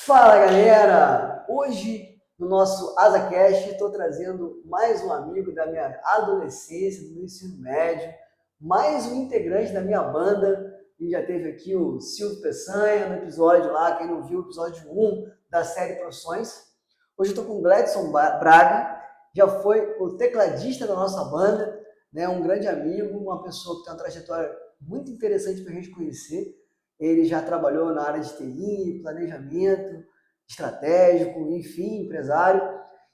Fala galera! Hoje no nosso AsaCast estou trazendo mais um amigo da minha adolescência, do meu ensino médio, mais um integrante da minha banda. A gente já teve aqui o Silvio Peçanha no episódio lá, quem não viu, o episódio 1 da série Profissões. Hoje eu estou com o Gladson Braga, já foi o tecladista da nossa banda, né? Um grande amigo, uma pessoa que tem uma trajetória muito interessante para a gente conhecer. Ele já trabalhou na área de TI, planejamento estratégico, enfim, empresário.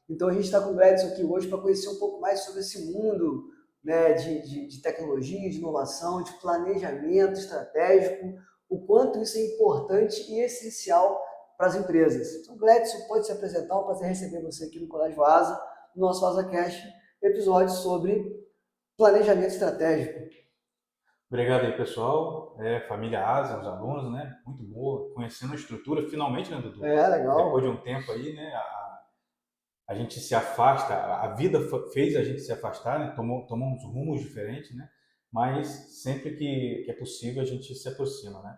Então a gente está com o Gladson aqui hoje para conhecer um pouco mais sobre esse mundo, né, de tecnologia, de inovação, de planejamento estratégico, o quanto isso é importante e essencial para as empresas. Então, Gladson, pode se apresentar, um prazer receber você aqui no Colégio Asa, no nosso AsaCast, episódio sobre planejamento estratégico. Obrigado aí, pessoal. Família Asa, os alunos, né? Muito boa, conhecendo a estrutura, finalmente, né, Dudu? Depois Legal. de um tempo aí, né? A gente se afasta, a vida fez a gente se afastar, né? Tomou uns rumos diferentes, né? Mas sempre que é possível a gente se aproxima, né?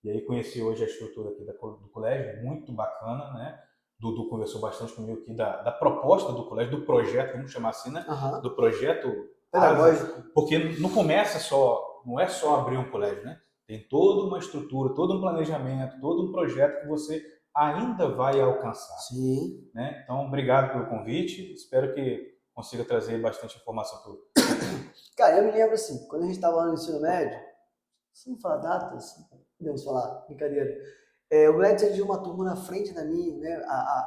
E aí conheci hoje a estrutura aqui do colégio, muito bacana, né? Dudu conversou bastante comigo aqui da proposta do colégio, do projeto, vamos chamar assim, né? Aham. Do projeto Asa, Pedagógico. porque não começa só, não é só abrir um colégio, né? Tem toda uma estrutura, todo um planejamento, todo um projeto que você ainda vai alcançar, Sim. né? Então, obrigado pelo convite, espero que consiga trazer bastante informação para o público. Cara, eu me lembro assim, quando a gente estava lá no ensino médio, se não falar datas, podemos falar, brincadeira. O Gladys era de uma turma na frente da minha, né?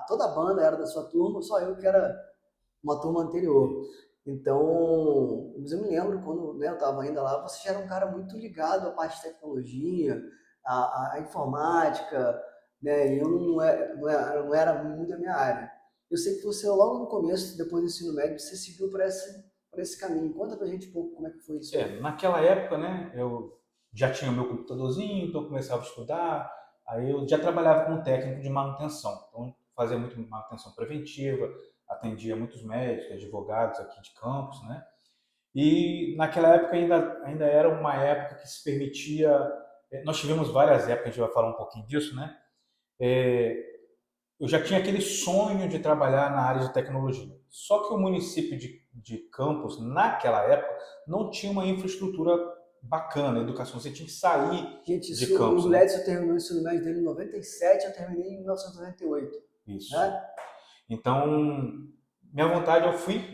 Toda a banda era da sua turma, só eu que era uma turma anterior. Isso. Então, mas eu me lembro quando, né, eu estava ainda lá, você já era um cara muito ligado à parte de tecnologia, à informática, né? E eu não era muito a minha área. Eu sei que você, logo no começo, depois do ensino médio, você seguiu por esse caminho. Conta pra gente um pouco como é que foi isso aí. Naquela época, né, eu já tinha meu computadorzinho, então eu começava a estudar, aí eu já trabalhava como técnico de manutenção, então fazia muito manutenção preventiva, atendia muitos médicos, advogados aqui de Campos, né, e naquela época ainda era uma época que se permitia, nós tivemos várias épocas, a gente vai falar um pouquinho disso, né, é, eu já tinha aquele sonho de trabalhar na área de tecnologia. Só que o município de Campos, naquela época, não tinha uma infraestrutura bacana, educação. Você tinha que sair Gente, de isso, o Campos, né? Gladys terminou o ensino médio dele em 97, eu terminei em 1998, Isso. né? Então, minha vontade,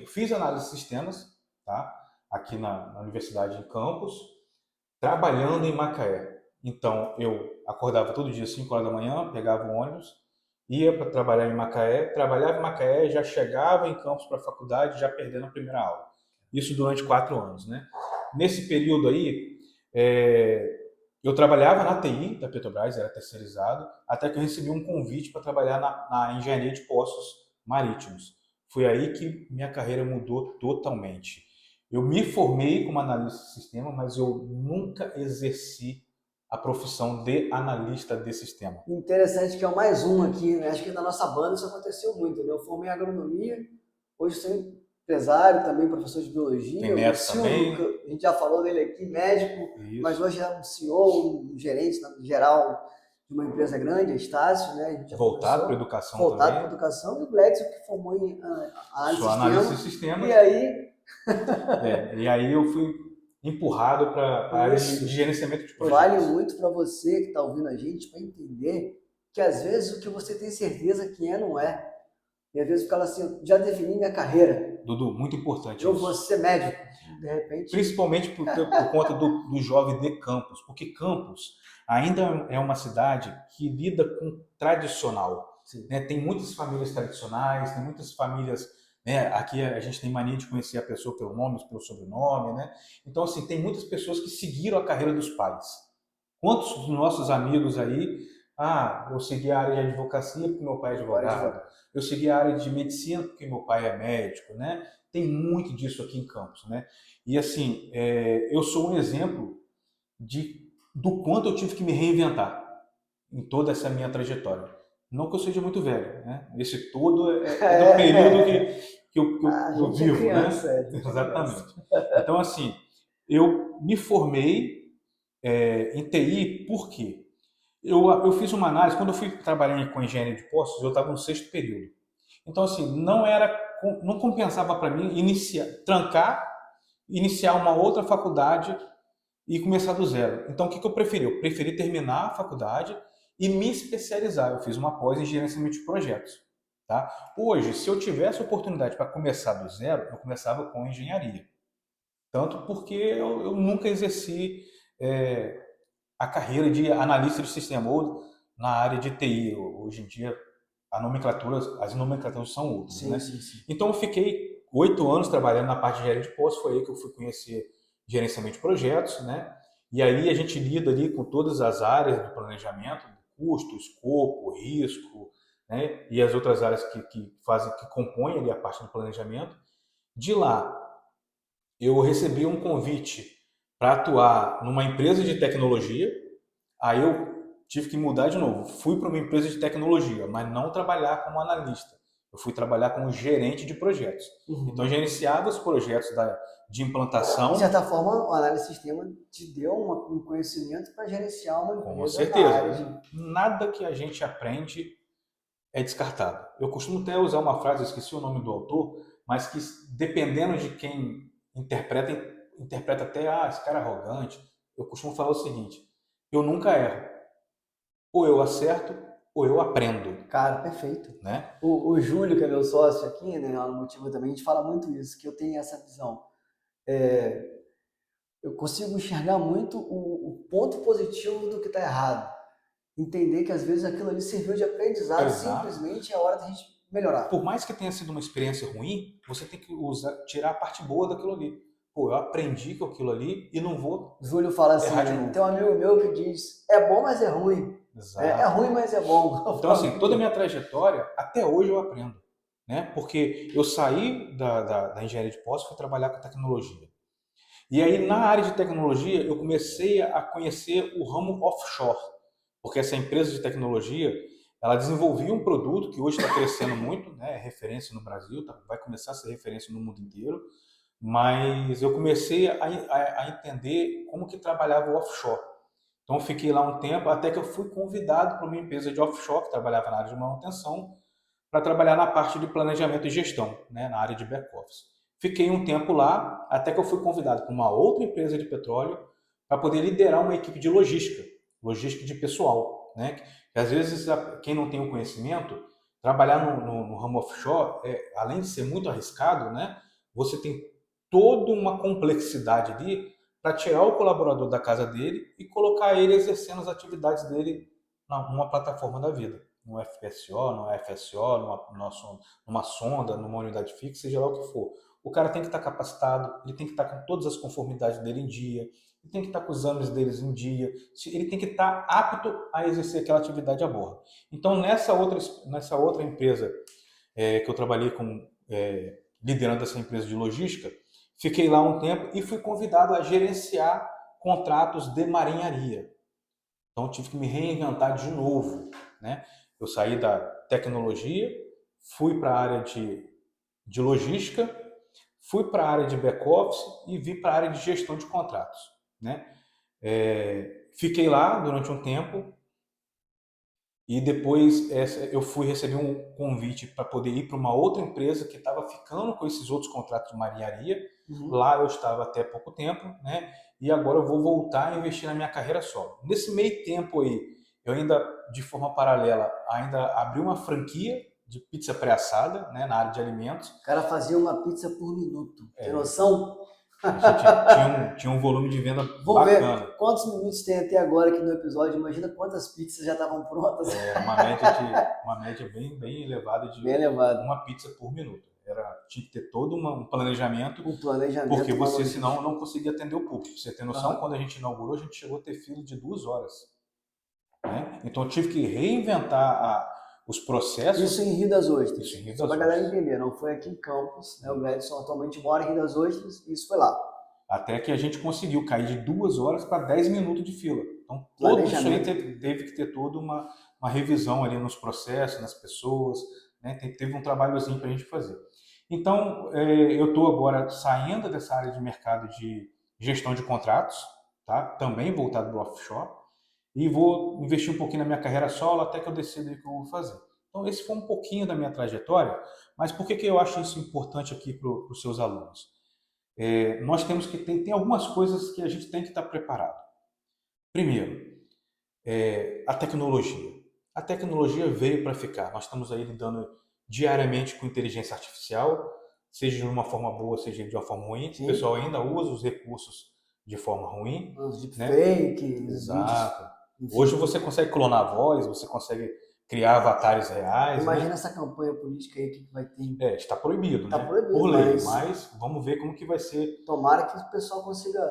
fiz análise de sistemas, tá? Aqui na Universidade de Campos, trabalhando em Macaé. Então, eu acordava todo dia às 5 horas da manhã, pegava o ônibus, ia para trabalhar em Macaé, trabalhava em Macaé, já chegava em Campos para a faculdade, já perdendo a primeira aula. Isso durante 4 anos, né? Nesse período aí, é, eu trabalhava na TI da Petrobras, era terceirizado, até que eu recebi um convite para trabalhar na engenharia de poços marítimos. Foi aí que minha carreira mudou totalmente. Eu me formei como analista de sistema, mas eu nunca exerci a profissão de analista de sistema. Interessante que é o mais um aqui, né? Acho que na nossa banda isso aconteceu muito, né? Eu formei em agronomia, hoje sou empresário também, professor de Tem biologia. O neto Silvio, também, que a gente já falou dele aqui, médico, mas isso. hoje é um CEO, um gerente geral de uma empresa grande, a Estácio, né? A gente já Voltado para a conversou, educação voltado para a também. educação, e o Gledson, que formou em análise Sou de analista de sistema. E sistemas. aí, E aí eu fui empurrado para a área de isso gerenciamento de vale projetos. muito para você que está ouvindo a gente, para entender que às vezes o que você tem certeza que é, não é. E às vezes fala assim, eu já defini minha carreira, Dudu, muito importante eu vou isso. ser médico. De repente, Principalmente por conta do jovem de Campos, porque Campos ainda é uma cidade que lida com tradicional, sim, né? Tem muitas famílias tradicionais, tem muitas famílias, né? Aqui a gente tem mania de conhecer a pessoa pelo nome, pelo sobrenome, né? Então, assim, tem muitas pessoas que seguiram a carreira dos pais. Quantos dos nossos amigos aí, eu segui a área de advocacia porque meu pai é meu pai é advogado, advogado. eu segui a área de medicina porque meu pai é médico, né? Tem muito disso aqui em Campos, né? E assim, eu sou um exemplo do quanto eu tive que me reinventar em toda essa minha trajetória. Não que eu seja muito velho, né? Esse todo é do período A que eu gente é vivo, né? criança, a gente é criança. Exatamente. Então, assim, eu me formei em TI por quê? Eu fiz uma análise, quando eu fui trabalhar com engenharia de postos, eu estava no sexto período. Então, assim, não compensava para mim iniciar uma outra faculdade e começar do zero. Então, o que eu preferi? Eu preferi terminar a faculdade e me especializar. Eu fiz uma pós em gerenciamento de projetos. Tá? Hoje, se eu tivesse oportunidade para começar do zero, eu começava com engenharia. Tanto porque eu nunca exerci é, a carreira de analista de sistema ou na área de TI. Hoje em dia, as nomenclaturas são outras, Sim, né? sim, sim. Então, eu fiquei 8 anos trabalhando na parte de engenharia de postos, foi aí que eu fui conhecer gerenciamento de projetos, né? E aí a gente lida ali com todas as áreas do planejamento, custo, escopo, risco, né? E as outras áreas que compõem ali a parte do planejamento. De lá, eu recebi um convite para atuar numa empresa de tecnologia. Aí eu tive que mudar de novo. Fui para uma empresa de tecnologia, mas não trabalhar como analista. Eu fui trabalhar como gerente de projetos. Então, eu gerenciava os projetos de De implantação. certa forma, o análise de sistema te deu um conhecimento para gerenciar uma Com empresa na certeza. área de... Nada que a gente aprende é descartado. Eu costumo até usar uma frase, eu esqueci o nome do autor, mas que dependendo de quem interpreta até, esse cara é arrogante. Eu costumo falar o seguinte: eu nunca erro. Ou eu acerto, ou eu aprendo, Cara, perfeito. né? O Júlio, que é meu sócio aqui, né, lá no Motivo também, a gente fala muito isso, que eu tenho essa visão. Eu consigo enxergar muito o ponto positivo do que está errado. Entender que às vezes aquilo ali serviu de aprendizado, Exato. simplesmente é a hora da gente melhorar. Por mais que tenha sido uma experiência ruim, você tem que tirar a parte boa daquilo ali. Pô, eu aprendi com aquilo ali e não vou Júlio fala assim, errar de né? novo. Tem um amigo meu que diz, é bom, mas é ruim. É Exato. ruim, mas é bom. Eu Então, falo assim, toda a muito. minha trajetória, até hoje eu aprendo. Né? Porque eu saí da engenharia de postos e fui trabalhar com tecnologia. E aí, na área de tecnologia, eu comecei a conhecer o ramo offshore. Porque essa empresa de tecnologia, ela desenvolvia um produto que hoje está crescendo muito, né? É referência no Brasil, vai começar a ser referência no mundo inteiro. Mas eu comecei a entender como que trabalhava o offshore. Então, eu fiquei lá um tempo, até que eu fui convidado para uma empresa de offshore, que trabalhava na área de manutenção, para trabalhar na parte de planejamento e gestão, né, na área de back-office. Fiquei um tempo lá, até que eu fui convidado para uma outra empresa de petróleo para poder liderar uma equipe de logística, logística de pessoal. Né? Que às vezes, quem não tem o conhecimento, trabalhar no ramo offshore, além de ser muito arriscado, né, você tem toda uma complexidade ali para tirar o colaborador da casa dele e colocar ele exercendo as atividades dele numa plataforma da vida, no FPSO, no FSO, numa sonda, numa unidade fixa, seja lá o que for. O cara tem que estar capacitado, ele tem que estar com todas as conformidades dele em dia, ele tem que estar com os exames deles em dia, ele tem que estar apto a exercer aquela atividade a bordo. Então, nessa outra empresa que eu trabalhei liderando essa empresa de logística, fiquei lá um tempo e fui convidado a gerenciar contratos de marinharia. Então, tive que me reinventar de novo, né? Eu saí da tecnologia, fui para a área de logística, fui para a área de back-office e vim para a área de gestão de contratos, né? Fiquei lá durante um tempo e depois eu fui receber um convite para poder ir para uma outra empresa que estava ficando com esses outros contratos de marinharia. Lá eu estava até pouco tempo, né? E agora eu vou voltar a investir na minha carreira solo. Nesse meio tempo aí, eu ainda, de forma paralela, ainda abri uma franquia de pizza pré-assada, né, na área de alimentos. O cara fazia uma pizza por minuto. Tem noção? A gente tinha um volume de venda Vou bacana. ver quantos minutos tem até agora aqui no episódio. Imagina quantas pizzas já estavam prontas. Uma média bem, bem elevada de Bem elevado. uma pizza por minuto. Tinha que ter todo um planejamento, Um planejamento. porque você senão não conseguia atender o público. Você tem noção, Aham. quando a gente inaugurou, a gente chegou a ter fila de 2 horas. Né? Então eu tive que reinventar os processos. Isso em Rio das Ostras. Isso em Rio Só das para a galera Ostras. entender, não foi aqui em Campos, né? O Gladson atualmente mora em Rio das Ostras e isso foi lá. Até que a gente conseguiu cair de 2 horas para 10 minutos de fila. Então, todo isso aí teve que ter toda uma revisão ali nos processos, nas pessoas, né? Teve um trabalhozinho para a gente fazer. Então, eu estou agora saindo dessa área de mercado de gestão de contratos, tá? Também voltado para o offshore, e vou investir um pouquinho na minha carreira solo até que eu decida o que eu vou fazer. Então, esse foi um pouquinho da minha trajetória, mas por que eu acho isso importante aqui para os seus alunos? Nós temos que tem algumas coisas que a gente tem que estar preparado. Primeiro, a tecnologia. A tecnologia veio para ficar. Nós estamos aí lidando diariamente com inteligência artificial, seja de uma forma boa, seja de uma forma ruim. Sim. O pessoal ainda usa os recursos de forma ruim. Os Né? deepfakes, Exato. vídeos. Hoje você consegue clonar a voz, você consegue criar avatares reais. Imagina, né? Essa campanha política aí que vai ter. Está proibido, Tá né? proibido, Por lei, mas vamos ver como que vai ser. Tomara que o pessoal consiga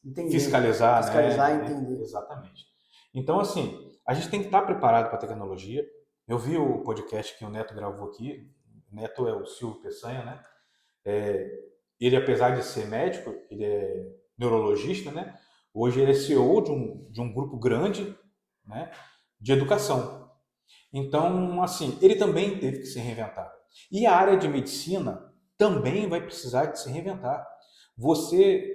entender. Fiscalizar, Fiscalizar né? e entender. Exatamente. Então, assim, a gente tem que estar preparado para a tecnologia. Eu vi o podcast que o Neto gravou aqui. O Neto é o Silvio Peçanha, né? Ele, apesar de ser médico, ele é neurologista, né? Hoje ele é CEO de um grupo grande, né? De educação. Então, assim, ele também teve que se reinventar. E a área de medicina também vai precisar de se reinventar. Você,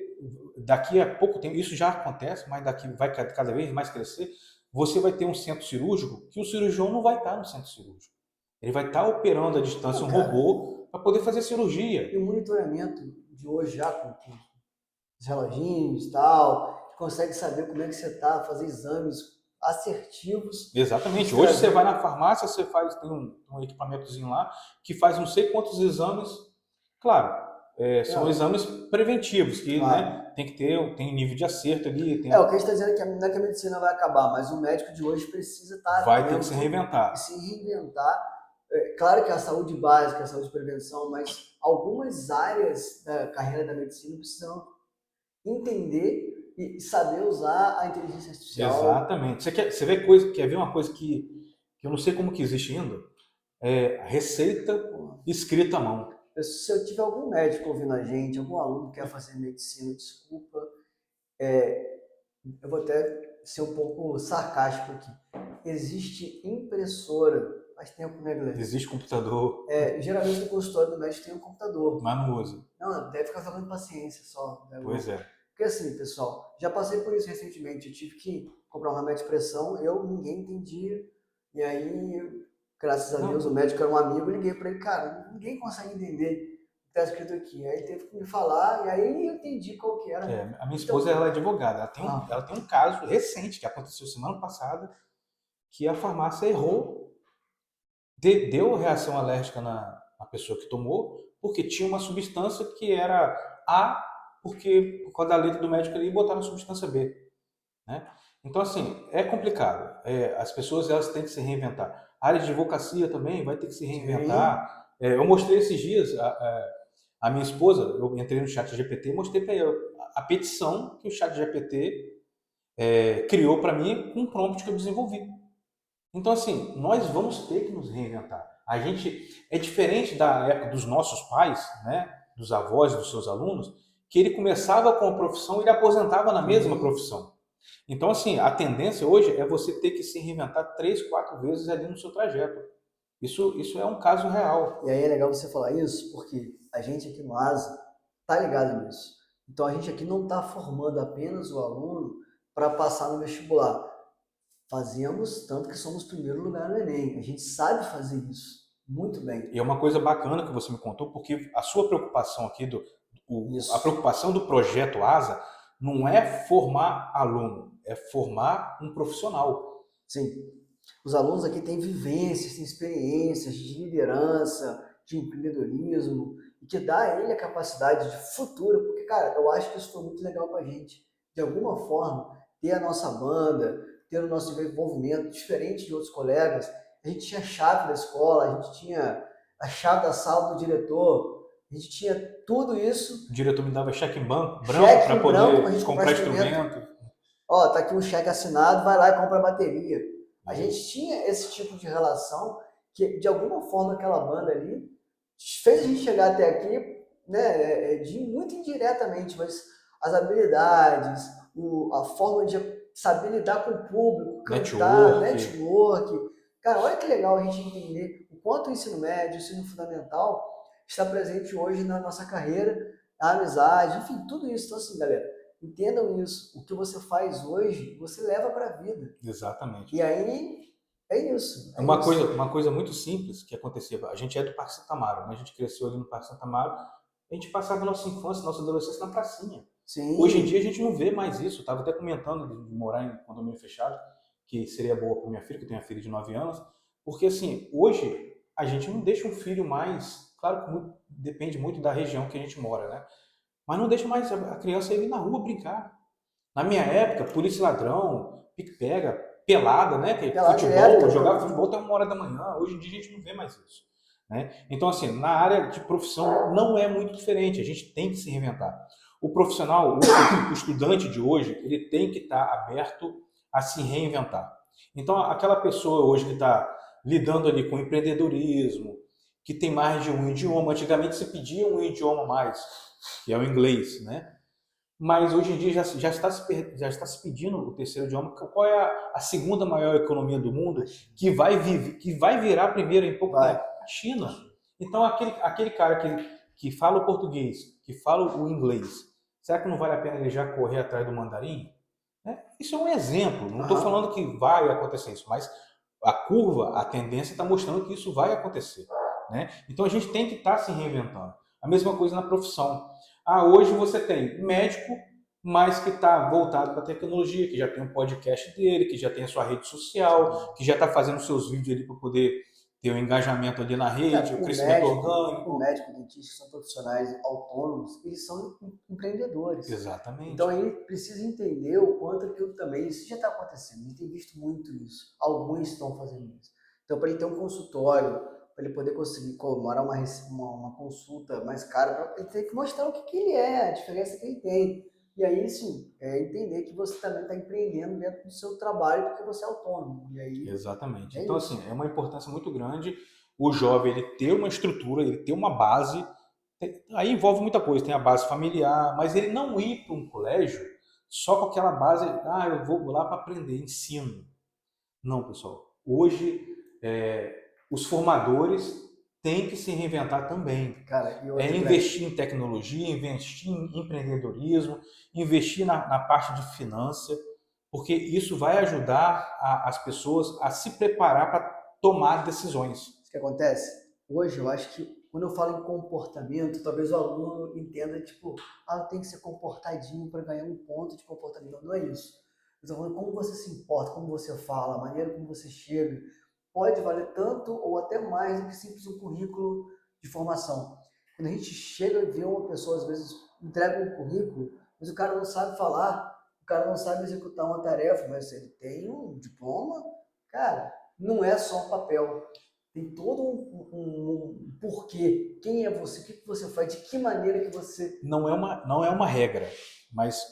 daqui a pouco tempo, isso já acontece, mas daqui vai cada vez mais crescer, você vai ter um centro cirúrgico que o cirurgião não vai estar no centro cirúrgico. Ele vai estar operando à distância um robô para poder fazer cirurgia. E o monitoramento de hoje já com os reloginhos e tal, que consegue saber como é que você está, fazer exames assertivos. Exatamente. Hoje você vai na farmácia, você tem um equipamentozinho lá que faz não sei quantos exames. Claro, são exames preventivos, que né, tem que ter tem nível de acerto ali. O que a gente está dizendo é que não é que a medicina vai acabar, mas o médico de hoje precisa estar vai ter que se reinventar. Claro que a saúde básica, a saúde de prevenção, mas algumas áreas da carreira da medicina precisam entender e saber usar a inteligência artificial. Exatamente. Quer ver uma coisa que eu não sei como que existe ainda? Receita escrita à mão. Se eu tiver algum médico ouvindo a gente, algum aluno que quer fazer medicina, desculpa, eu vou até ser um pouco sarcástico aqui. Existe impressora, faz tempo, né, galera? Existe computador. Geralmente no consultório do médico tem um computador. Mas não usa. Não, deve ficar jogando paciência só. Pois é. Porque assim, pessoal, já passei por isso recentemente. Eu tive que comprar um remédio de pressão, ninguém entendia. E aí, graças a Deus, o médico era um amigo, eu liguei para ele, cara, ninguém consegue entender o que está escrito aqui. Aí ele teve que me falar, e aí eu entendi qual que era. A minha esposa, ela é advogada. Ela tem um caso recente que aconteceu semana passada, que a farmácia errou, deu reação alérgica na pessoa que tomou, porque tinha uma substância que era A, porque por causa da letra do médico ali botaram a substância B. Né? Então, assim, é complicado. As pessoas elas têm que se reinventar. A área de advocacia também vai ter que se reinventar. Eu mostrei esses dias a minha esposa, eu entrei no chat GPT e mostrei para ela a petição que o chat GPT criou para mim com um prompt que eu desenvolvi. Então, assim, nós vamos ter que nos reinventar. A gente é diferente da época dos nossos pais, né, dos avós, dos seus alunos, que ele começava com a profissão e ele aposentava na mesma profissão. Então, assim, a tendência hoje é você ter que se reinventar 3, 4 vezes ali no seu trajeto. Isso é um caso real. E aí é legal você falar isso, porque a gente aqui no ASA tá ligado nisso. Então, a gente aqui não está formando apenas o aluno para passar no vestibular. Fazemos, tanto que somos primeiro lugar no Enem. A gente sabe fazer isso muito bem. E é uma coisa bacana que você me contou, porque a sua preocupação aqui, a preocupação do projeto ASA, não é formar aluno, é formar um profissional. Sim. Os alunos aqui têm vivências, têm experiências de liderança, de empreendedorismo, e que dá a ele a capacidade de futuro, porque, cara, eu acho que isso foi muito legal pra gente. De alguma forma, ter a nossa banda, ter o nosso envolvimento diferente de outros colegas. A gente tinha a chave da escola, a gente tinha a chave da sala do diretor, a gente tinha tudo isso. O diretor me dava cheque branco para poder comprar instrumento. Ó, tá aqui um cheque assinado, vai lá e compra a bateria. A gente tinha esse tipo de relação que, de alguma forma, aquela banda ali fez a gente chegar até aqui, né, muito indiretamente, mas as habilidades, a forma de saber lidar com o público, cantar, network. Cara, olha que legal a gente entender o quanto o ensino médio, o ensino fundamental está presente hoje na nossa carreira, a amizade, enfim, tudo isso. Então, assim, galera, Entendam isso. O que você faz hoje, você leva para a vida. Exatamente. E aí, é isso. Uma coisa muito simples que acontecia. A gente é do Parque Santa Amaro, né? A gente cresceu ali no Parque Santa Amaro. A gente passava nossa infância, nossa adolescência na pracinha. Sim. Hoje em dia a gente não vê mais isso. Eu estava até comentando de morar em condomínio fechado, que seria boa para minha filha, que tem uma filha de 9 anos, porque assim, hoje a gente não deixa um filho mais, claro que depende muito da região que a gente mora, né? Mas não deixa mais a criança ir na rua brincar. Na minha época, polícia e ladrão, pique-pega, pelada, né? Pelada Futebol, direto, jogava futebol até 1 hora da manhã. Hoje em dia a gente não vê mais isso. Né? Então, assim, na área de profissão não é muito diferente. A gente tem que se reinventar. O profissional, o estudante de hoje, ele tem que estar aberto a se reinventar. Então, aquela pessoa hoje que está lidando ali com empreendedorismo, que tem mais de um idioma, antigamente se pedia um idioma mais, que é o inglês, né? Mas hoje em dia já está se pedindo o terceiro idioma. Qual é a segunda maior economia do mundo que vai virar primeiro em pouco tempo? A China. Então, aquele cara que fala o português, que fala o inglês, será que não vale a pena ele já correr atrás do mandarim? Isso é um exemplo. Não estou falando que vai acontecer isso, mas a curva, a tendência está mostrando que isso vai acontecer. Né? Então, a gente tem que estar se reinventando. A mesma coisa na profissão. Hoje você tem médico, mas que está voltado para a tecnologia, que já tem um podcast dele, que já tem a sua rede social, que já está fazendo seus vídeos ali para poder ter um engajamento ali na rede, o crescimento orgânico. O médico, o dentista são profissionais autônomos, eles são empreendedores. Exatamente. Então ele precisa entender o quanto aquilo também, isso já está acontecendo, a gente tem visto muito isso, alguns estão fazendo isso. Então para ele ter um consultório, para ele poder conseguir cobrar uma consulta mais cara, ele tem que mostrar o que ele é, a diferença que ele tem. E aí, sim, entender que você também está empreendendo dentro do seu trabalho porque você é autônomo. E aí, exatamente. Então, assim, é uma importância muito grande o jovem ele ter uma estrutura, ele ter uma base. Aí envolve muita coisa, tem a base familiar, mas ele não ir para um colégio só com aquela base, eu vou lá para aprender, ensino. Não, pessoal. Hoje, os formadores têm que se reinventar também. Cara, investir em tecnologia, investir em empreendedorismo, investir na parte de finanças, porque isso vai ajudar as pessoas a se preparar para tomar decisões. O que acontece? Hoje, eu acho que quando eu falo em comportamento, talvez o aluno entenda, tipo, tem que ser comportadinho para ganhar um ponto de comportamento. Não é isso. Eu estou falando como você se importa, como você fala, a maneira como você chega, pode valer tanto ou até mais do que simples um currículo de formação. Quando a gente chega e vê uma pessoa, às vezes, entrega um currículo, mas o cara não sabe falar, o cara não sabe executar uma tarefa, mas ele tem um diploma, cara, não é só um papel. Tem todo um porquê. Quem é você? O que você faz? De que maneira que você... Não é uma regra, mas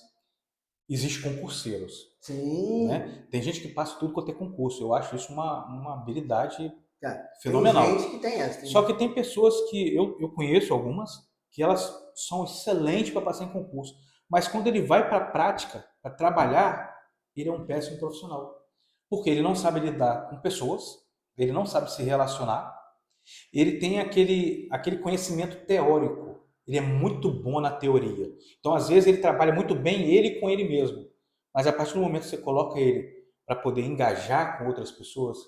existem concurseiros. Sim. Né? Tem gente que passa tudo quanto é concurso. Eu acho isso uma habilidade fenomenal. Tem gente que tem essa. Só que tem pessoas que eu conheço algumas que elas são excelentes para passar em concurso. Mas quando ele vai para a prática, para trabalhar, ele é um péssimo profissional. Porque ele não sabe lidar com pessoas, ele não sabe se relacionar, ele tem aquele conhecimento teórico. Ele é muito bom na teoria. Então, às vezes, ele trabalha muito bem ele com ele mesmo. Mas a partir do momento que você coloca ele para poder engajar com outras pessoas,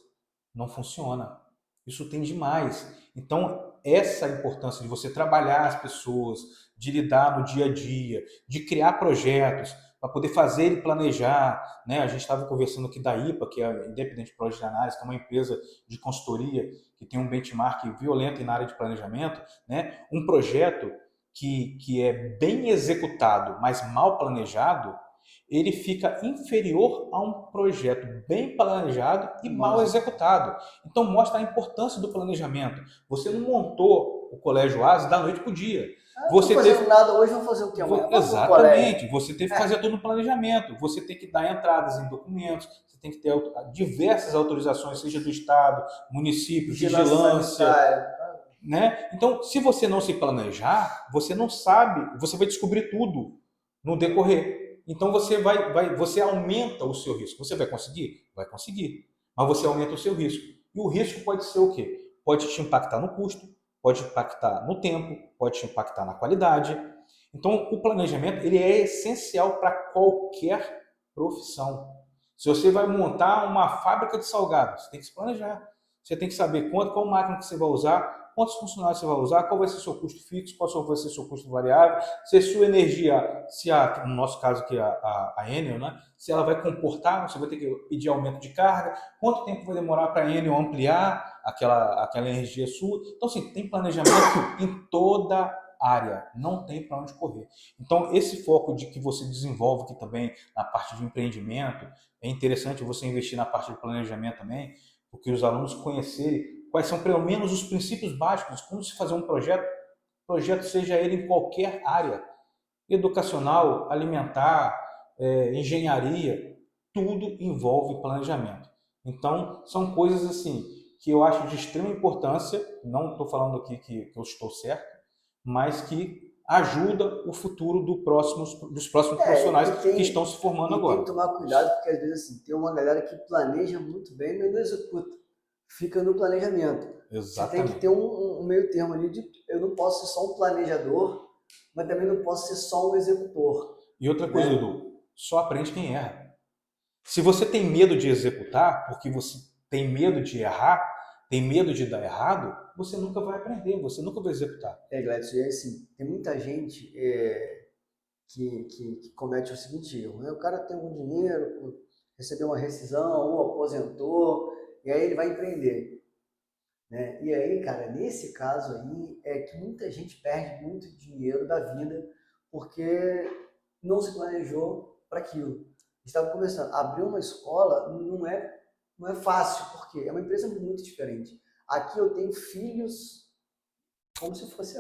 não funciona. Isso tem demais. Então, essa importância de você trabalhar as pessoas, de lidar no dia a dia, de criar projetos, para poder fazer ele planejar. Né? A gente estava conversando aqui da IPA, que é a Independent Project Analysis, que é uma empresa de consultoria que tem um benchmark violento na área de planejamento. Né? Um projeto que é bem executado, mas mal planejado, ele fica inferior a um projeto bem planejado e mal executado. Então mostra a importância do planejamento. Você não montou o Colégio Ases da noite para o dia. Você não fazendo nada hoje, vou fazer o quê? Exatamente. Você teve que fazer todo o planejamento. Você tem que dar entradas em documentos, você tem que ter diversas autorizações, seja do Estado, município, vigilância. Né? Então, se você não se planejar, você não sabe, você vai descobrir tudo no decorrer. Então você aumenta o seu risco. Você vai conseguir? Vai conseguir. Mas você aumenta o seu risco. E o risco pode ser o quê? Pode te impactar no custo, pode impactar no tempo, pode te impactar na qualidade. Então, o planejamento ele é essencial para qualquer profissão. Se você vai montar uma fábrica de salgados, tem que se planejar. Você tem que saber qual máquina que você vai usar, quantos funcionários você vai usar, qual vai ser o seu custo fixo, qual vai ser o seu custo variável, se a sua energia, no nosso caso aqui a Enel, né, se ela vai comportar, você vai ter que pedir aumento de carga, quanto tempo vai demorar para a Enel ampliar aquela energia sua. Então, assim, tem planejamento em toda área, não tem para onde correr. Então, esse foco de que você desenvolve aqui também na parte de empreendimento, é interessante você investir na parte de planejamento também, porque os alunos conhecerem quais são pelo menos os princípios básicos, como se fazer um projeto seja ele em qualquer área, educacional, alimentar, engenharia, tudo envolve planejamento. Então, são coisas assim que eu acho de extrema importância, não estou falando aqui que eu estou certo, mas que ajuda o futuro dos próximos profissionais que estão se formando agora. Tem que tomar cuidado, porque às vezes assim, tem uma galera que planeja muito bem, mas não executa. Fica no planejamento. Exatamente. Você tem que ter um meio termo ali de eu não posso ser só um planejador, mas também não posso ser só um executor. E outra coisa, Edu, só aprende quem erra. Se você tem medo de executar, porque você tem medo de errar, tem medo de dar errado, você nunca vai aprender, você nunca vai executar. Gladys, e assim, tem muita gente que comete o seguinte erro, né? O cara tem algum dinheiro, recebeu uma rescisão ou aposentou, e aí ele vai empreender. Né? E aí, cara, nesse caso aí, é que muita gente perde muito dinheiro da vida porque não se planejou para aquilo. Estava conversando, abrir uma escola não é fácil, porque é uma empresa muito diferente. Aqui eu tenho filhos como se fosse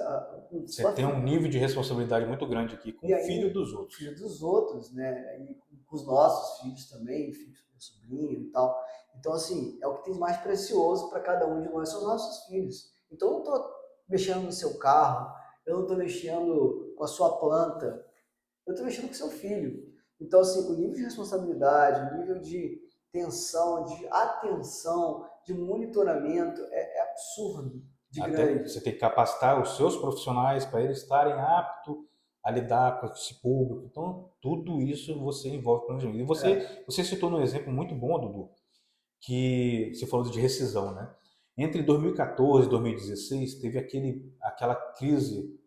você tem um nível de responsabilidade muito grande aqui com o filho dos outros. Filho dos outros, né? E com os nossos filhos também, filhos do meu sobrinho e tal. Então, assim, é o que tem mais precioso para cada um de nós, são os nossos filhos. Então, eu não estou mexendo no seu carro, eu não estou mexendo com a sua planta, eu estou mexendo com o seu filho. Então, assim, o nível de responsabilidade, o nível de tensão, de atenção, de monitoramento é absurdo. Você tem que capacitar os seus profissionais para eles estarem aptos a lidar com esse público. Então, tudo isso você envolve planejamento. E você citou um exemplo muito bom, Dudu, que você falou de rescisão, né? Entre 2014 e 2016, teve aquela crise.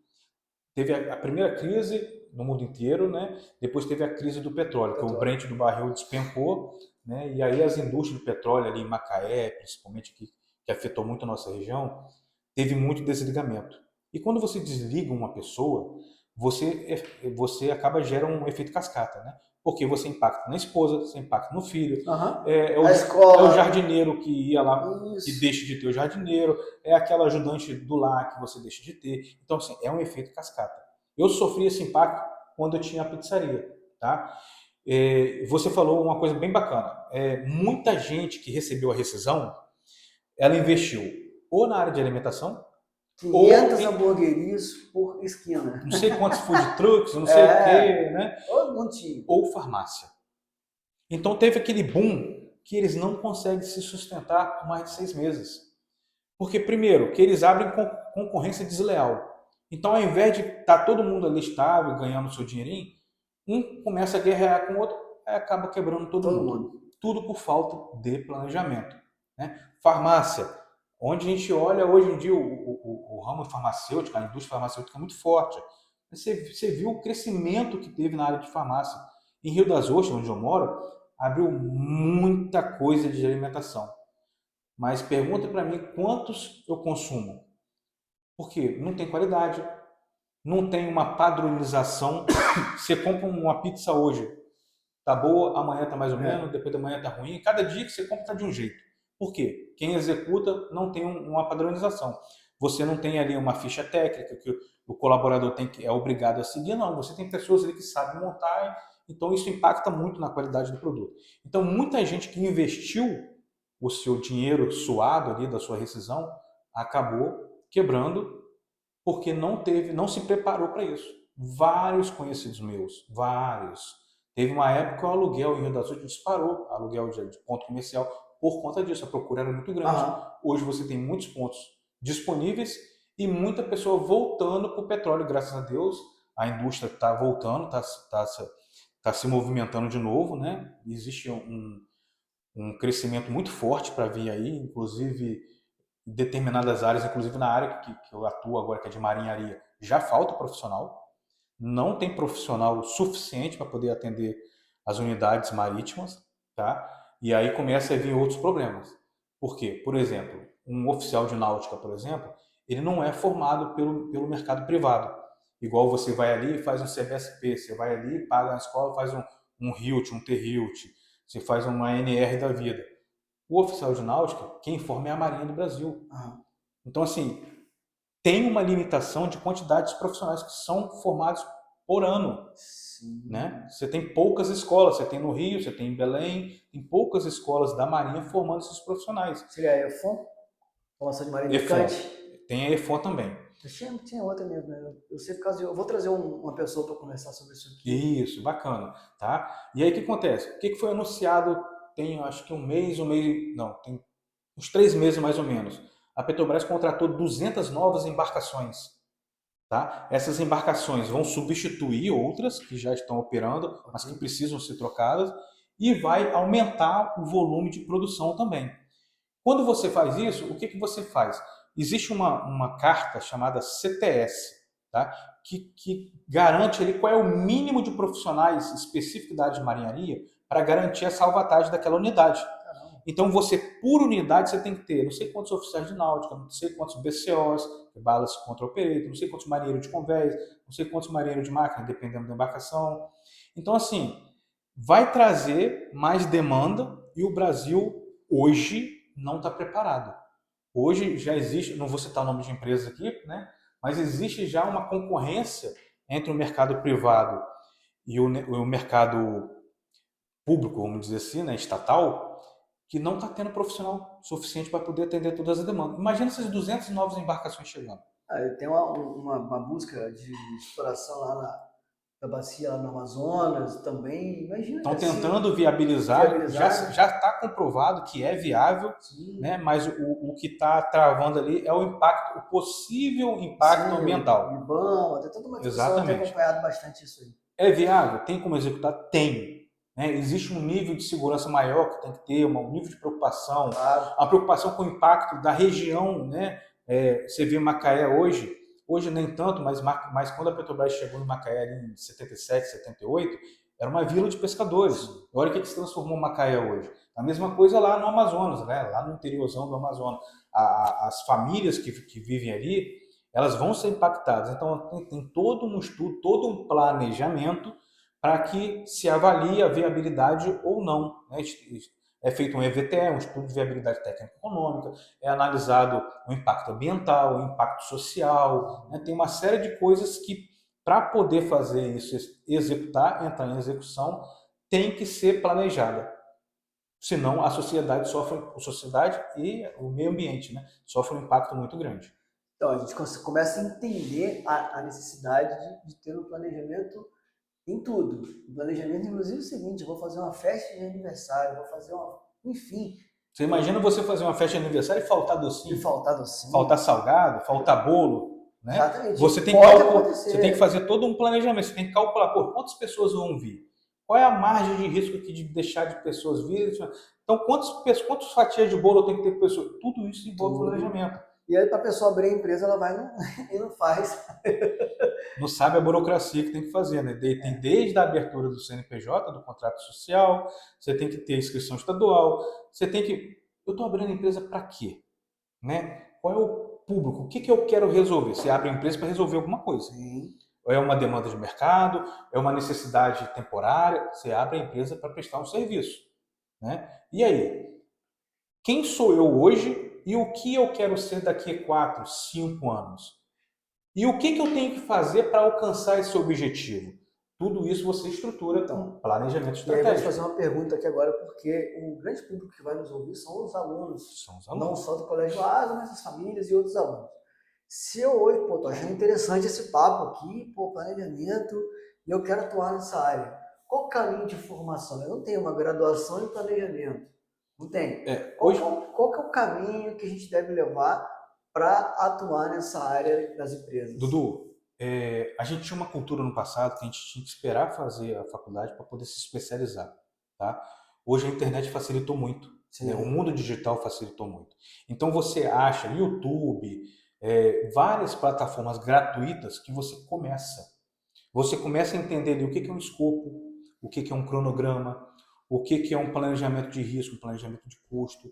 Teve a primeira crise no mundo inteiro, né? Depois teve a crise do petróleo, que o Brent do barril despencou, né? E aí as indústrias do petróleo ali em Macaé, principalmente que afetou muito a nossa região, teve muito desligamento. E quando você desliga uma pessoa, você acaba gerando um efeito cascata, né? Porque você impacta na esposa, você impacta no filho, é o jardineiro que ia lá e deixa de ter o jardineiro, é aquela ajudante do lar que você deixa de ter. Então, assim, é um efeito cascata. Eu sofri esse impacto quando eu tinha a pizzaria, tá? Você falou uma coisa bem bacana. Muita gente que recebeu a rescisão, ela investiu ou na área de alimentação, 500 hamburguerias por esquina. Não sei quantos food trucks, não sei o quê, né? Ou farmácia. Então teve aquele boom que eles não conseguem se sustentar por mais de 6 meses. Porque, primeiro, que eles abrem concorrência desleal. Então, ao invés de estar todo mundo ali estável, ganhando seu dinheirinho, um começa a guerrear com o outro, acaba quebrando todo mundo. Tudo por falta de planejamento. Né? Farmácia. Onde a gente olha hoje em dia o ramo farmacêutico, a indústria farmacêutica é muito forte. Você viu o crescimento que teve na área de farmácia. Em Rio das Ostras, onde eu moro, abriu muita coisa de alimentação. Mas pergunta para mim quantos eu consumo. Porque não tem qualidade, não tem uma padronização. Você compra uma pizza hoje, tá boa, amanhã tá mais ou menos, depois da manhã tá ruim. Cada dia que você compra tá de um jeito. Por quê? Quem executa não tem uma padronização. Você não tem ali uma ficha técnica que o colaborador é obrigado a seguir, não. Você tem pessoas ali que sabem montar, então isso impacta muito na qualidade do produto. Então, muita gente que investiu o seu dinheiro suado ali da sua rescisão acabou quebrando porque não se preparou para isso. Vários conhecidos meus, vários. Teve uma época que o aluguel em Rio das Ostras disparou, aluguel de ponto comercial, por conta disso, a procura era muito grande. Hoje você tem muitos pontos disponíveis e muita pessoa voltando para o petróleo, graças a Deus. a indústria está voltando, está se movimentando de novo, né? Existe um crescimento muito forte para vir aí, inclusive em determinadas áreas, inclusive na área que eu atuo agora, que é de marinharia, já falta profissional, não tem profissional suficiente para poder atender as unidades marítimas, tá? E aí começa a vir outros problemas. Por quê? Por exemplo, um oficial de náutica, por exemplo, ele não é formado pelo mercado privado. Igual você vai ali e faz um CBSP, você vai ali, paga na escola, faz um RIUT, um TRIUT, você faz uma NR da vida. O oficial de náutica, quem forma é a Marinha do Brasil. Então, assim, tem uma limitação de quantidade de profissionais que são formados por ano. Sim. Né? Você tem poucas escolas, você tem no Rio, você tem em Belém, tem poucas escolas da Marinha formando esses profissionais. Seria a EFON? Formação de Marinha EFON. Mercante? Tem a EFON também. Tinha outra mesmo, né? Eu sei por causa de... Eu vou trazer uma pessoa para conversar sobre isso aqui. Isso, bacana. Tá? E aí o que acontece? O que foi anunciado tem acho que um mês, não, tem uns 3 meses mais ou menos. A Petrobras contratou 200 novas embarcações. Tá? Essas embarcações vão substituir outras que já estão operando, mas que precisam ser trocadas, e vai aumentar o volume de produção também. Quando você faz isso, o que você faz? Existe uma carta chamada CTS, tá? que garante ali qual é o mínimo de profissionais específicos da área de marinharia para garantir a salvatagem daquela unidade. Então, você, por unidade, você tem que ter não sei quantos oficiais de náutica, não sei quantos BCOs, Ballast Control Operator, não sei quantos marinheiros de convés, não sei quantos marinheiros de máquina, dependendo da embarcação. Então, assim, vai trazer mais demanda e o Brasil, hoje, não está preparado. Hoje já existe, não vou citar o nome de empresas aqui, né? Mas existe já uma concorrência entre o mercado privado e o mercado público, vamos dizer assim, né, estatal, que não está tendo profissional suficiente para poder atender todas as demandas. Imagina essas 200 novas embarcações chegando. Tem uma busca de exploração lá na bacia, lá no Amazonas também. Imagina. Estão tentando viabilizar. Já está comprovado que é viável, né? Mas o que está travando ali é o impacto, o possível impacto ambiental. IBAMA, tem toda uma discussão, tem acompanhado bastante isso aí. É viável? Tem como executar? Tem. Né? Existe um nível de segurança maior que tem que ter, um nível de preocupação, a preocupação com o impacto da região, né? Você vê Macaé hoje nem tanto, mas quando a Petrobras chegou em Macaé em 77, 78, era uma vila de pescadores. Olha o que se transformou Macaé hoje. A mesma coisa lá no Amazonas, né? Lá no interiorzão do Amazonas. As famílias que vivem ali, elas vão ser impactadas. Então tem todo um estudo, todo um planejamento para que se avalie a viabilidade ou não. Né? É feito um EVTE, um estudo de viabilidade técnico-econômica, é analisado o impacto ambiental, o impacto social, né? Tem uma série de coisas que, para poder fazer isso, executar, entrar em execução, tem que ser planejada. Senão a sociedade e o meio ambiente, né, sofrem um impacto muito grande. Então a gente começa a entender a necessidade de ter um planejamento em tudo. O planejamento, inclusive, é o seguinte: eu vou fazer uma festa de aniversário, vou fazer uma... Enfim. Você imagina você fazer uma festa de aniversário e faltar docinho? E faltar docinho. Faltar salgado, faltar bolo, né? Exatamente. Você tem que fazer todo um planejamento, você tem que calcular, quantas pessoas vão vir? Qual é a margem de risco aqui de deixar de pessoas virem? Então, quantas fatias de bolo eu tenho que ter por pessoa? Tudo isso envolve planejamento. E aí, para a pessoa abrir a empresa, ela vai e não faz. Não sabe a burocracia que tem que fazer, né? Tem desde a abertura do CNPJ, do contrato social, você tem que ter inscrição estadual, você tem que... Eu estou abrindo a empresa para quê? Né? Qual é o público? O que eu quero resolver? Você abre a empresa para resolver alguma coisa. Sim. Ou é uma demanda de mercado, é uma necessidade temporária, você abre a empresa para prestar um serviço. Né? E aí? Quem sou eu hoje e o que eu quero ser daqui a 4, 5 anos? E o que eu tenho que fazer para alcançar esse objetivo? Tudo isso você estrutura com planejamento estratégico. Eu vou te fazer uma pergunta aqui agora, porque o grande público que vai nos ouvir são os alunos. São os alunos. Não só do Colégio Asa, mas as famílias e outros alunos. Se eu hoje, tô achando interessante esse papo aqui, planejamento, e eu quero atuar nessa área, qual o caminho de formação? Eu não tenho uma graduação em planejamento. Não tem. Qual que é o caminho que a gente deve levar para atuar nessa área das empresas? Dudu, a gente tinha uma cultura no passado que a gente tinha que esperar fazer a faculdade para poder se especializar, tá? Hoje a internet facilitou muito, né? O Sim. mundo digital facilitou muito. Então você acha YouTube, várias plataformas gratuitas que você começa. Você começa a entender ali o que é um escopo, o que é um cronograma, o que é um planejamento de risco, um planejamento de custo,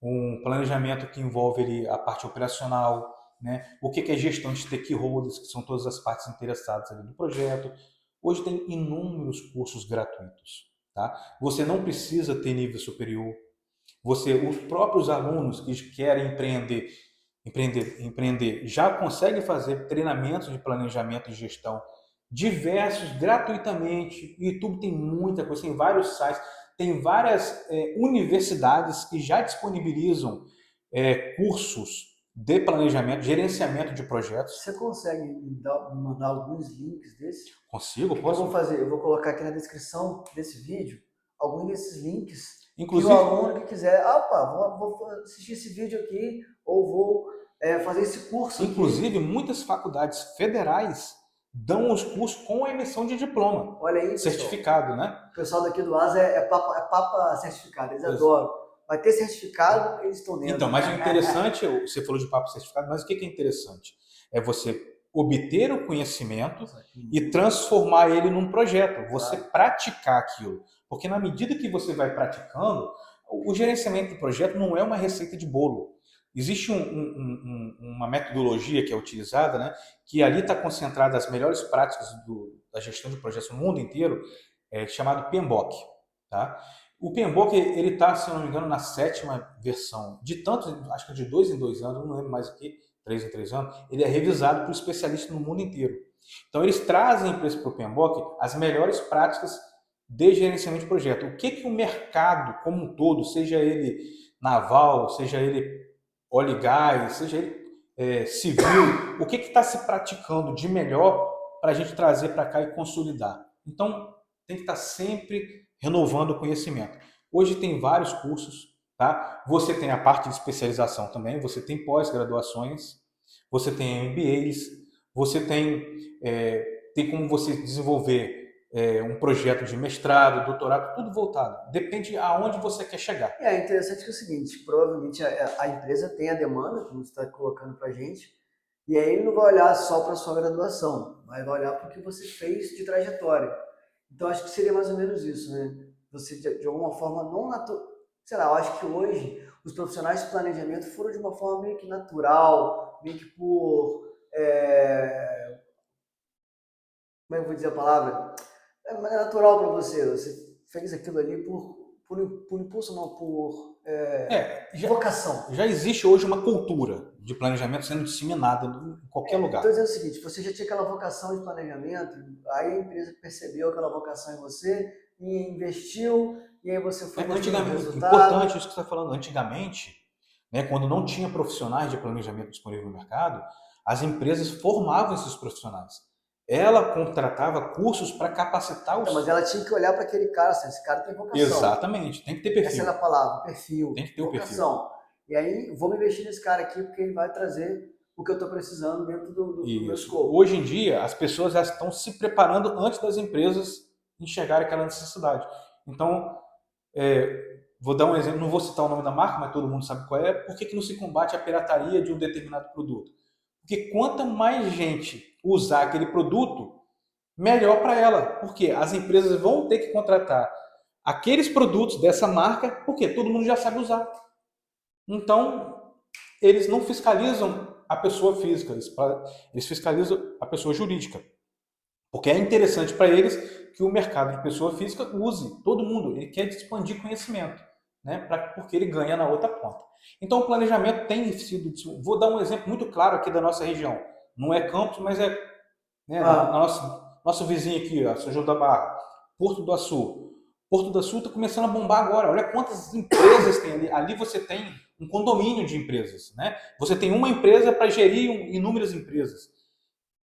um planejamento que envolve ali a parte operacional, né? O que é gestão de stakeholders, que são todas as partes interessadas ali do projeto. Hoje tem inúmeros cursos gratuitos, tá? Você não precisa ter nível superior. Os próprios alunos que querem empreender já conseguem fazer treinamentos de planejamento e gestão diversos gratuitamente. O YouTube tem muita coisa, tem vários sites, tem várias universidades que já disponibilizam cursos de planejamento, gerenciamento de projetos. Você consegue me mandar alguns links desses? Consigo? O que eu Posso? vou fazer? Eu vou colocar aqui na descrição desse vídeo alguns desses links Inclusive, que o aluno que quiser, vou assistir esse vídeo aqui ou vou fazer esse curso inclusive, aqui. muitas faculdades federais dão os cursos com a emissão de diploma. Olha aí, pessoal. Certificado, né? O pessoal daqui do ASA é papa certificado, eles adoram. Vai ter certificado, eles estão dentro. Então, mas o interessante, você falou de papo certificado, mas o que é interessante? É você obter o conhecimento e transformar ele num projeto, você praticar aquilo. Porque na medida que você vai praticando, o gerenciamento do projeto não é uma receita de bolo. Existe uma metodologia que é utilizada, né, que ali está concentrada as melhores práticas da gestão de projetos no mundo inteiro, chamado PMBOK. Tá? O PMBOK, ele está, se eu não me engano, na 7ª versão. De tanto, acho que de 2 em 2 anos, não lembro mais aqui, 3 em 3 anos, ele é revisado por especialistas no mundo inteiro. Então, eles trazem para o PMBOK as melhores práticas de gerenciamento de projeto. O que o mercado como um todo, seja ele naval, seja ele óleo e gás, seja ele civil, o que está se praticando de melhor para a gente trazer para cá e consolidar. Então, tem que estar sempre renovando o conhecimento. Hoje tem vários cursos, tá? Você tem a parte de especialização também, você tem pós-graduações, você tem MBAs, você tem como você desenvolver um projeto de mestrado, doutorado, tudo voltado. Depende aonde você quer chegar. É interessante que é o seguinte, provavelmente a empresa tem a demanda, como você está colocando para a gente, e aí ele não vai olhar só para a sua graduação, mas vai olhar para o que você fez de trajetória. Então acho que seria mais ou menos isso, né? Você de alguma forma não natural, sei lá, eu acho que hoje os profissionais de planejamento foram de uma forma meio que natural, meio que por como é que eu vou dizer a palavra? É natural para você. Você fez aquilo ali por impulso, não, por vocação. Já existe hoje uma cultura de planejamento sendo disseminada em qualquer lugar. Estou dizendo o seguinte, você já tinha aquela vocação de planejamento, aí a empresa percebeu aquela vocação em você e investiu, e aí você foi mostrando o resultado. Importante isso que você está falando. Antigamente, né, quando não tinha profissionais de planejamento disponível no mercado, as empresas formavam esses profissionais. Ela contratava cursos para capacitar os... Mas ela tinha que olhar para aquele cara, assim, esse cara tem vocação. Exatamente, tem que ter perfil. Essa era a palavra, perfil. Tem que ter vocação. O perfil. E aí, vou me investir nesse cara aqui porque ele vai trazer o que eu estou precisando dentro do meu escopo. Hoje em dia, as pessoas já estão se preparando antes das empresas enxergarem aquela necessidade. Então, vou dar um exemplo, não vou citar o nome da marca, mas todo mundo sabe qual é. Por que não se combate a pirataria de um determinado produto? Porque quanto mais gente usar aquele produto, melhor para ela. Porque as empresas vão ter que contratar aqueles produtos dessa marca, porque todo mundo já sabe usar. Então, eles não fiscalizam a pessoa física, eles fiscalizam a pessoa jurídica. Porque é interessante para eles que o mercado de pessoa física use todo mundo. Ele quer expandir conhecimento, né? porque ele ganha na outra ponta. Então, o planejamento tem sido... Vou dar um exemplo muito claro aqui da nossa região. Não é Campos, mas é nosso vizinho aqui, São João da Barra, Porto do Açu. Porto do Açu está começando a bombar agora. Olha quantas empresas tem ali. Ali você tem um condomínio de empresas, né? Você tem uma empresa para gerir inúmeras empresas.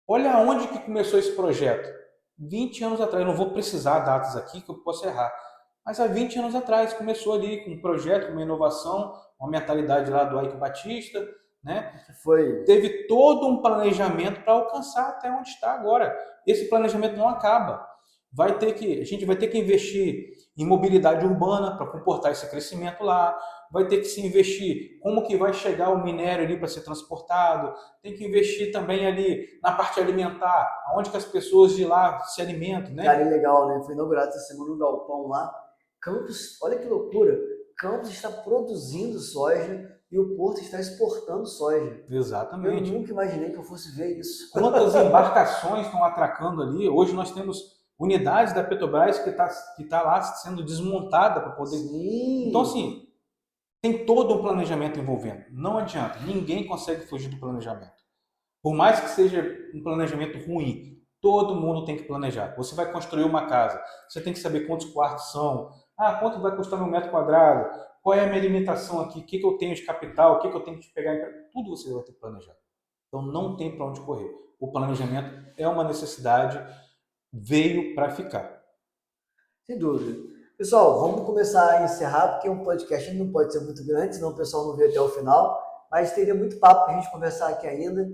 Olha onde que começou esse projeto. 20 anos atrás, não vou precisar datas aqui que eu posso errar, mas há 20 anos atrás começou ali com um projeto, com uma inovação, uma mentalidade lá do Ike Batista, né? Foi. Teve todo um planejamento para alcançar até onde está agora. Esse planejamento não acaba. A gente vai ter que investir em mobilidade urbana para comportar esse crescimento lá, vai ter que se investir como que vai chegar o minério ali para ser transportado, tem que investir também ali na parte alimentar, onde que as pessoas de lá se alimentam, né? Cara, é legal, né? Foi inaugurado essa semana um galpão lá. Campos, olha que loucura! Campos está produzindo soja e o Porto está exportando soja. Eu Exatamente. nunca imaginei que eu fosse ver isso. Quantas embarcações estão atracando ali? Hoje nós temos unidades da Petrobras que tá lá sendo desmontada para poder. Sim. Então, assim, tem todo um planejamento envolvendo. Não adianta, ninguém consegue fugir do planejamento. Por mais que seja um planejamento ruim, todo mundo tem que planejar. Você vai construir uma casa, você tem que saber quantos quartos são, quanto vai custar meu metro quadrado, qual é a minha limitação aqui, o que eu tenho de capital, o que eu tenho que pegar, tudo você vai ter que planejar. Então não tem para onde correr. O planejamento é uma necessidade, veio para ficar. Sem dúvida. Pessoal, vamos começar a encerrar, porque um podcast não pode ser muito grande, senão o pessoal não vê até o final, mas teria muito papo para a gente conversar aqui ainda.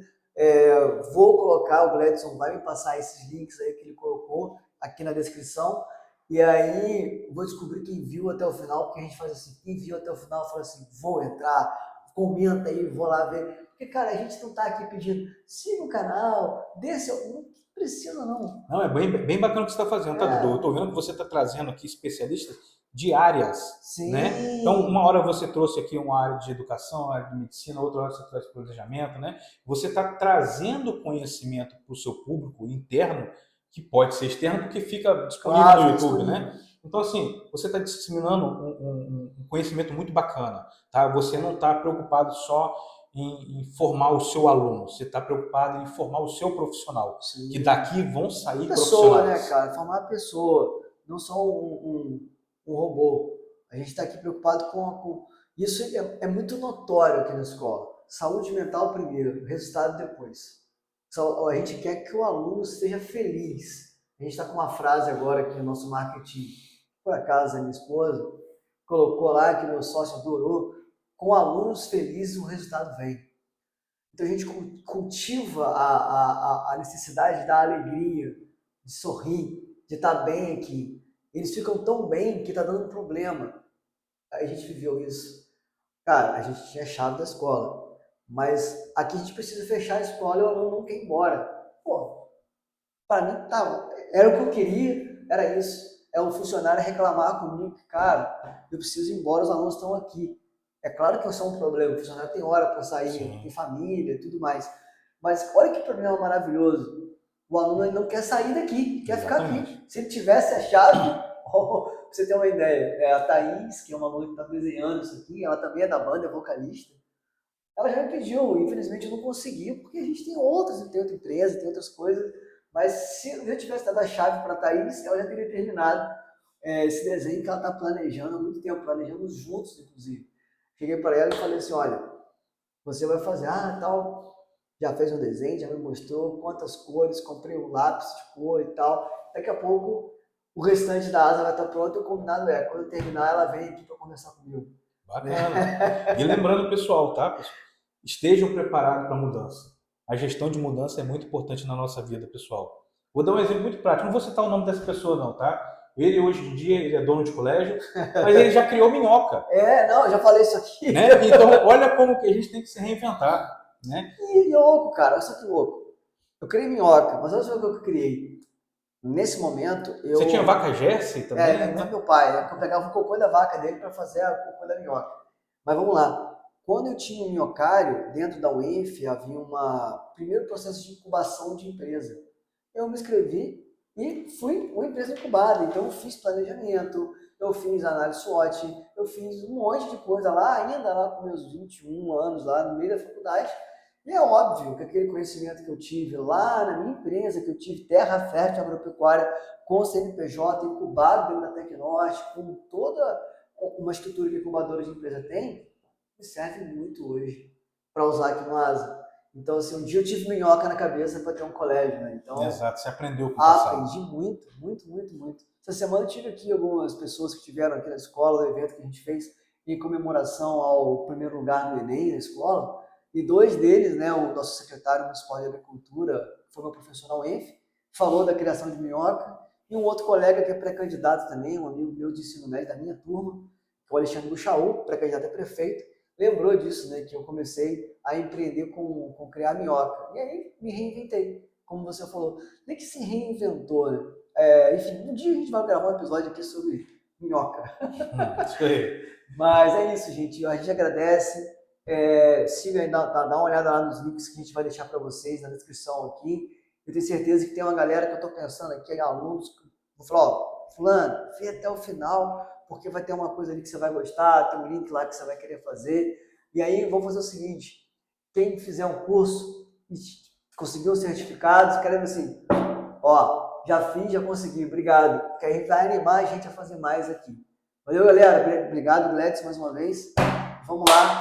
Vou colocar, o Gledson vai me passar esses links aí que ele colocou aqui na descrição, e aí vou descobrir quem viu até o final, porque a gente faz assim, quem viu até o final fala assim, vou entrar, comenta aí, vou lá ver. Porque, cara, a gente não tá aqui pedindo, siga o canal, dê seu... Não precisa, não. Não, é bem bacana o que você está fazendo, tá, Dudu? Eu estou vendo que você está trazendo aqui especialistas de áreas, Sim. Né? Então, uma hora você trouxe aqui uma área de educação, uma área de medicina, outra hora você traz planejamento, né? Você está trazendo conhecimento para o seu público interno, que pode ser externo, porque fica disponível no YouTube, né? Então, assim, você está disseminando um conhecimento muito bacana, tá? Você não está preocupado só em formar o seu aluno, você está preocupado em formar o seu profissional, Sim. que daqui vão sair pessoa, profissionais. Né, cara? Formar a pessoa, não só um robô. A gente está aqui preocupado com... Isso é muito notório aqui na escola. Saúde mental primeiro, resultado depois. A gente quer que o aluno seja feliz. A gente está com uma frase agora aqui no nosso marketing, por acaso a minha esposa colocou lá, que meu sócio adorou, com alunos felizes o resultado vem. Então a gente cultiva a necessidade da alegria, de sorrir, de estar bem aqui. Eles ficam tão bem que está dando problema. A gente viveu isso. Cara, a gente tinha a chave da escola, mas aqui a gente precisa fechar a escola e o aluno não quer ir embora. Pô, para mim tá, era o que eu queria, era isso. É um funcionário reclamar comigo que, cara, eu preciso ir embora, os alunos estão aqui. É claro que isso é um problema, o funcionário tem hora para sair, Sim. tem família e tudo mais. Mas olha que problema maravilhoso. O aluno ele não quer sair daqui, quer Exatamente. Ficar aqui. Se ele tivesse a chave, pra você ter uma ideia, a Thaís, que é uma aluna que está desenhando isso aqui, ela também é da banda, é vocalista. Ela já me pediu, infelizmente eu não consegui, porque a gente tem outra empresa, tem outras coisas. Mas se eu tivesse dado a chave para a Thaís, ela já teria terminado esse desenho que ela está planejando há muito tempo, planejamos juntos, inclusive. Cheguei para ela e falei assim, olha, você vai fazer, tal, já fez um desenho, já me mostrou quantas cores, comprei um lápis de cor e tal. Daqui a pouco, o restante da asa vai estar pronto, o combinado quando eu terminar, ela vem aqui para conversar comigo. Bacana. E lembrando, pessoal, tá? Estejam preparados para a mudança. A gestão de mudança é muito importante na nossa vida, pessoal. Vou dar um exemplo muito prático. Não vou citar o nome dessa pessoa, não, tá? Ele, hoje em dia, ele é dono de colégio, mas ele já criou minhoca. Não, eu já falei isso aqui. Né? Então, olha como que a gente tem que se reinventar. Né? E louco, cara, olha só que louco. Eu criei minhoca, mas olha só o que eu criei. Nesse momento, eu... Você tinha vaca Jersey também? Né? Meu pai, né? Eu pegava o cocô da vaca dele para fazer a cocô da minhoca. Mas vamos lá. Quando eu tinha um minhocário, dentro da UENF havia primeiro processo de incubação de empresa. Eu me inscrevi e fui uma empresa incubada. Então eu fiz planejamento, eu fiz análise SWOT, eu fiz um monte de coisa lá, ainda lá com meus 21 anos, lá no meio da faculdade. E é óbvio que aquele conhecimento que eu tive lá na minha empresa, que eu tive Terra Fértil Agropecuária, com CNPJ, incubado dentro da Tecnorte, com toda uma estrutura que a incubadora de empresa tem, me serve muito hoje para usar aqui no ASA. Então, assim, um dia eu tive minhoca na cabeça para ter um colégio, né? Então, Exato, você aprendeu com o passado. Aprendi muito, muito, muito, muito. Essa semana eu tive aqui algumas pessoas que estiveram aqui na escola, no evento que a gente fez em comemoração ao primeiro lugar no Enem na escola. E dois deles, né, o nosso secretário municipal de agricultura, que foi meu professor na UENF, falou da criação de minhoca, e um outro colega que é pré-candidato também, um amigo meu de ensino médio da minha turma, que é o Alexandre Buchaú, pré-candidato a prefeito, lembrou disso, né, que eu comecei a empreender com criar minhoca. E aí me reinventei, como você falou. Nem que se reinventou, né? Enfim, um dia a gente vai gravar um episódio aqui sobre minhoca. Isso aí. Mas é isso, gente. A gente agradece. Siga aí, dá uma olhada lá nos links que a gente vai deixar para vocês na descrição aqui. Eu tenho certeza que tem uma galera que eu estou pensando aqui, alunos, vou falar, ó, fulano, vê até o final, porque vai ter uma coisa ali que você vai gostar, tem um link lá que você vai querer fazer. E aí, vou fazer o seguinte, quem fizer um curso e conseguir os certificados, querendo assim, ó, já fiz, já consegui, obrigado, porque aí vai animar a gente a fazer mais aqui. Valeu, galera, obrigado, Glex, mais uma vez. Vamos lá.